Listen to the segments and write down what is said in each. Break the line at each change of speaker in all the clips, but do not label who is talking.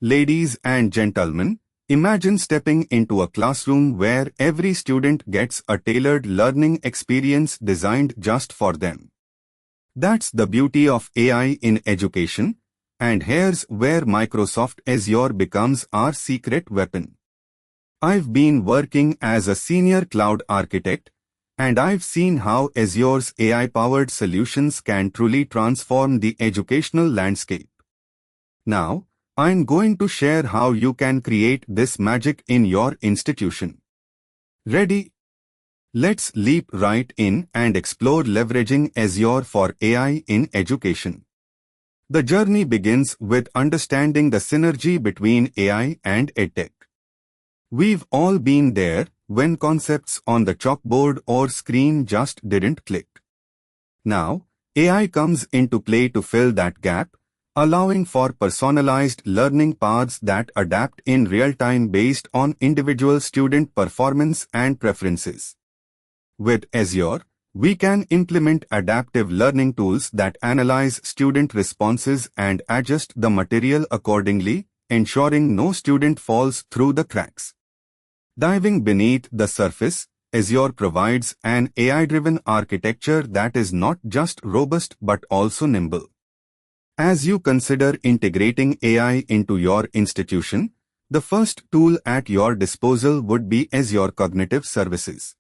Ladies and gentlemen, imagine stepping into a classroom where every student gets a tailored learning experience designed just for them. That's the beauty of AI in education, and here's where Microsoft Azure becomes our secret weapon. I've been working as a senior cloud architect, and I've seen how Azure's AI-powered solutions can truly transform the educational landscape. Now, I'm going to share how you can create this magic in your institution. Ready? Let's leap right in and explore leveraging Azure for AI in education. The journey begins with understanding the synergy between AI and EdTech. We've all been there when concepts on the chalkboard or screen just didn't click. Now, AI comes into play to fill that gap, allowing for personalized learning paths that adapt in real time based on individual student performance and preferences. With Azure, we can implement adaptive learning tools that analyze student responses and adjust the material accordingly, ensuring no student falls through the cracks. Diving beneath the surface, Azure provides an AI-driven architecture that is not just robust but also nimble. As you consider integrating AI into your institution, the first tool at your disposal would be Azure Cognitive Services.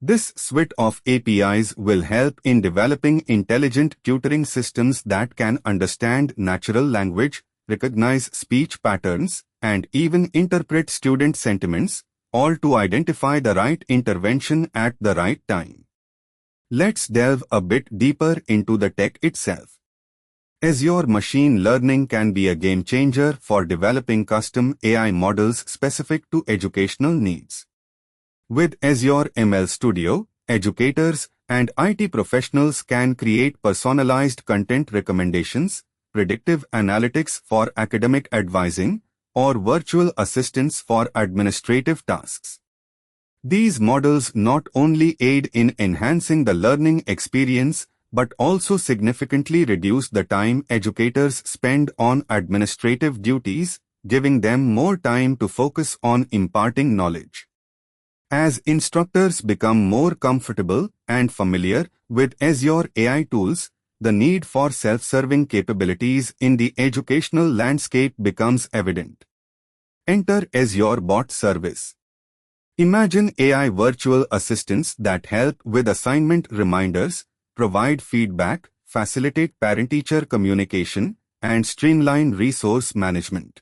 This suite of APIs will help in developing intelligent tutoring systems that can understand natural language, recognize speech patterns, and even interpret student sentiments, all to identify the right intervention at the right time. Let's delve a bit deeper into the tech itself. Azure Machine Learning can be a game changer for developing custom AI models specific to educational needs. With Azure ML Studio, educators and IT professionals can create personalized content recommendations, predictive analytics for academic advising, or virtual assistants for administrative tasks. These models not only aid in enhancing the learning experience but also significantly reduce the time educators spend on administrative duties, giving them more time to focus on imparting knowledge. As instructors become more comfortable and familiar with Azure AI tools, the need for self-serving capabilities in the educational landscape becomes evident. Enter Azure Bot Service. Imagine AI virtual assistants that help with assignment reminders, provide feedback, facilitate parent-teacher communication, and streamline resource management.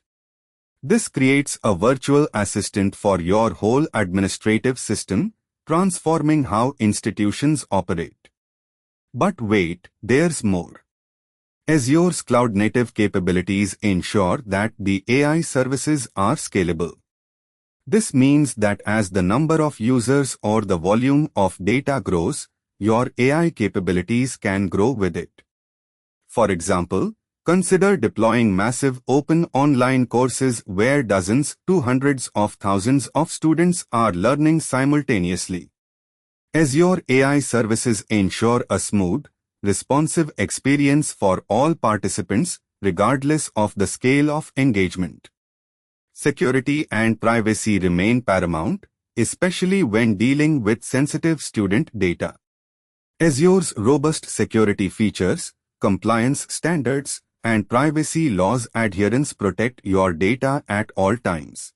This creates a virtual assistant for your whole administrative system, transforming how institutions operate. But wait, there's more. Azure's cloud-native capabilities ensure that the AI services are scalable. This means that as the number of users or the volume of data grows, your AI capabilities can grow with it. For example, consider deploying massive open online courses where dozens to hundreds of thousands of students are learning simultaneously. Azure AI services ensure a smooth, responsive experience for all participants, regardless of the scale of engagement. Security and privacy remain paramount, especially when dealing with sensitive student data. Azure's robust security features, compliance standards, and privacy laws adherence protect your data at all times.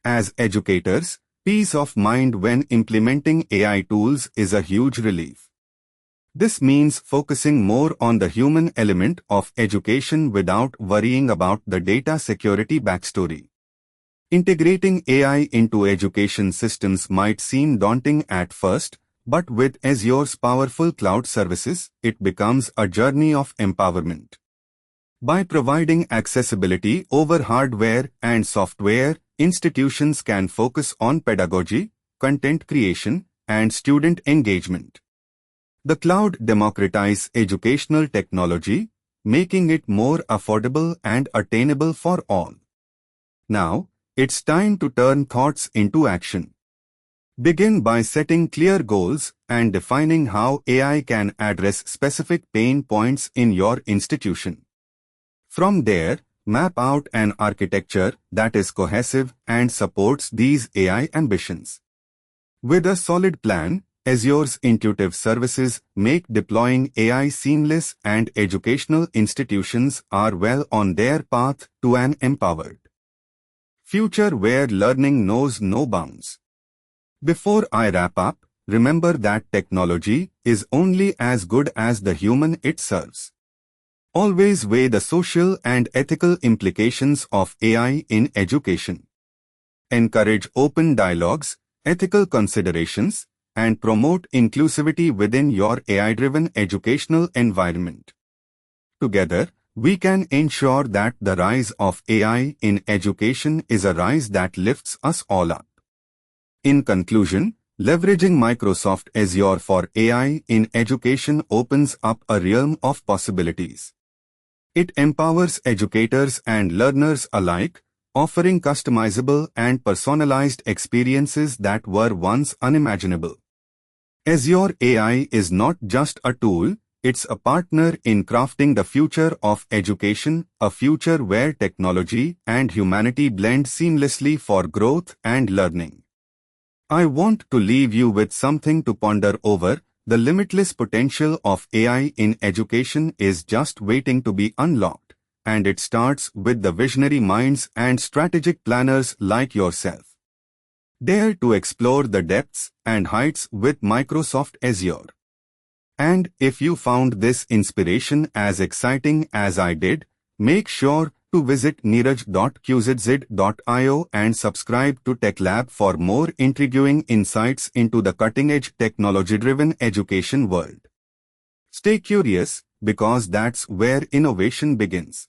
As educators, peace of mind when implementing AI tools is a huge relief. This means focusing more on the human element of education without worrying about the data security backstory. Integrating AI into education systems might seem daunting at first, but with Azure's powerful cloud services, it becomes a journey of empowerment. By providing accessibility over hardware and software, institutions can focus on pedagogy, content creation, and student engagement. The cloud democratizes educational technology, making it more affordable and attainable for all. Now, it's time to turn thoughts into action. Begin by setting clear goals and defining how AI can address specific pain points in your institution. From there, map out an architecture that is cohesive and supports these AI ambitions. With a solid plan, Azure's intuitive services make deploying AI seamless, and educational institutions are well on their path to an empowered future where learning knows no bounds. Before I wrap up, remember that technology is only as good as the human it serves. Always weigh the social and ethical implications of AI in education. Encourage open dialogues, ethical considerations, and promote inclusivity within your AI-driven educational environment. Together, we can ensure that the rise of AI in education is a rise that lifts us all up. In conclusion, leveraging Microsoft Azure for AI in education opens up a realm of possibilities. It empowers educators and learners alike, offering customizable and personalized experiences that were once unimaginable. Azure AI is not just a tool, it's a partner in crafting the future of education, a future where technology and humanity blend seamlessly for growth and learning. I want to leave you with something to ponder over. The limitless potential of AI in education is just waiting to be unlocked, and it starts with the visionary minds and strategic planners like yourself. Dare to explore the depths and heights with Microsoft Azure. And if you found this inspiration as exciting as I did, make sure to visit neeraj.qzz.io and subscribe to TechLab for more intriguing insights into the cutting-edge technology-driven education world. Stay curious, because that's where innovation begins.